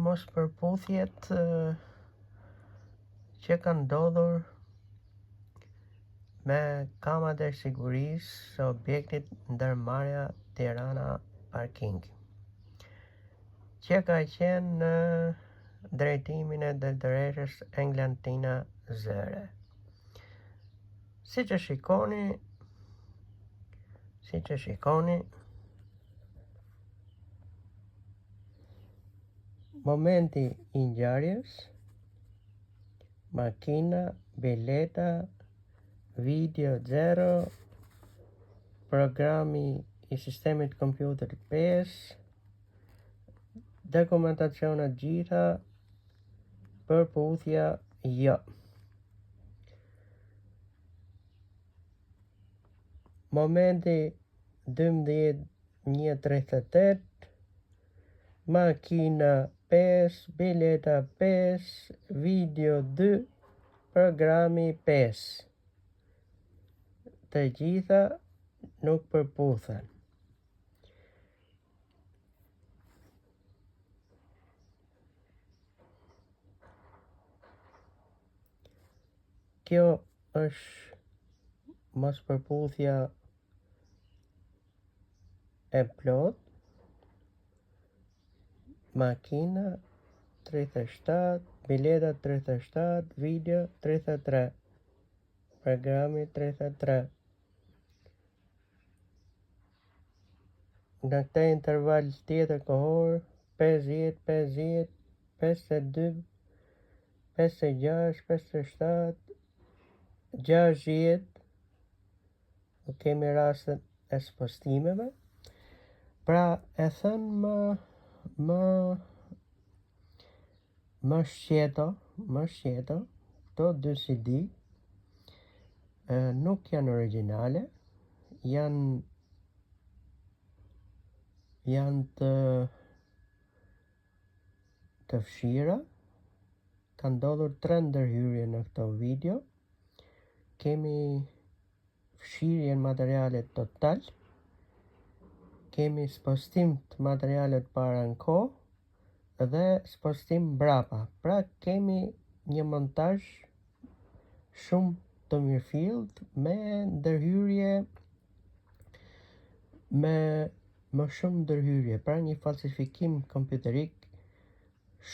mos përputhjet që kanë ndodhur me kamat e sigurisë së objektit ndërmarrja Tirana Parking, që ka qenë në drejtimin e drejtoreshës Englantina Zëre. Siç e shikoni, momenti i ngjarjes, makina, bileta, video 0, programi i sistemit kompjuter 5, dokumentacionet gjitha, përputhja jo. Momenti 12:38, makina 5, bileta 5, video 2, programi 5. Të gjitha nuk përputhen. Kjo është mos përputhja e plot. Makina 37, bileta 37, video 33, programi 33. Në këtë interval tjetër kohor, 50, 50, 52, 56, 57, 60, kemi rastet e spostimeve. Pra e thënë më shqeto, këto dy CD nuk janë origjinale, janë të fshira. Ka ndodhur 3 ndërhyrje në këto video. Kemi fshirjen materialet total, kemi spostim të materialet para në kohë dhe spostim brapa. Pra kemi një montazh shumë të mirëfillt me ndërhyrje, me më shumë ndërhyrje, pra një falsifikim kompjuterik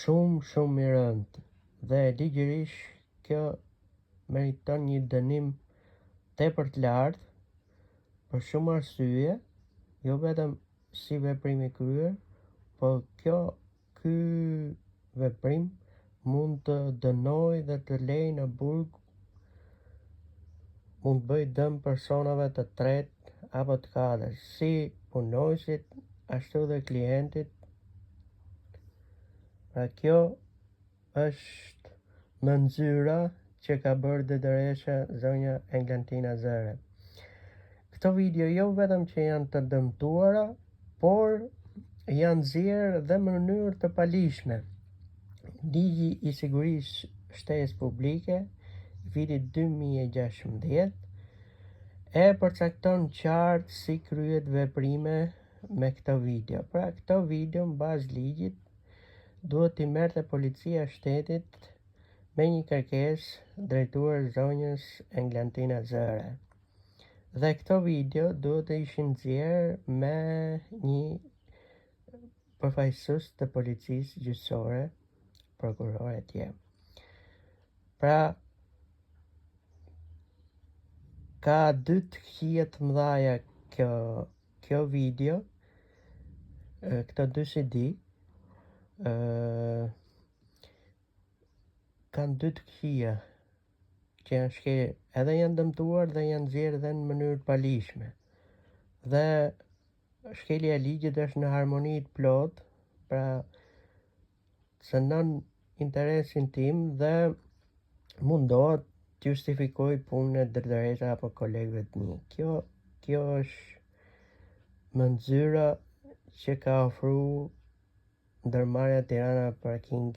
shumë i rëndë, dhe ligjërisht kjo meriton një dënim tepër të lartë për shumë arsye, jo vetëm si veprim i kryer, por ky veprim mund të dënojë dhe të lejë në burg, mund të bëjë dëm personave të tretë apo të katërt, si punojësit, ashtu dhe klientit. Pra kjo është mënyrë që ka bërë drejtoresha zonja Englantina Zëre. Këto video jo vetëm që janë të dëmtuara, por janë nxjerrë dhe në mënyrë të palishme. Ligji i sigurisë shtesë publike vitit 2016 e përcakton qartë si kryhet veprime me këto video. Pra këto video në bazë ligjit duhet t'i merrte policia e shtetit me një kërkesë drejtuar zonjës Englantina Zëre. Dhe këto video duhet të ishin nxjerrë me një përfaqësues të policisë gjyqësore, prokuror e tjerë. Pra ka 2 të këqija të mëdha kjo video, këto 2 CD kanë 2 të këqija që janë shkelje, edhe janë dëmtuar dhe janë nxjerrë edhe në mënyrë të palishme. Dhe shkelja e ligjit është në harmoni të plot, pra cënon interesin tim dhe mundohet të justifikoj punën e drejtoreshës apo kolegëve të mi. Kjo është mënyra që ka ofruar ndërmarrja Tirana Parking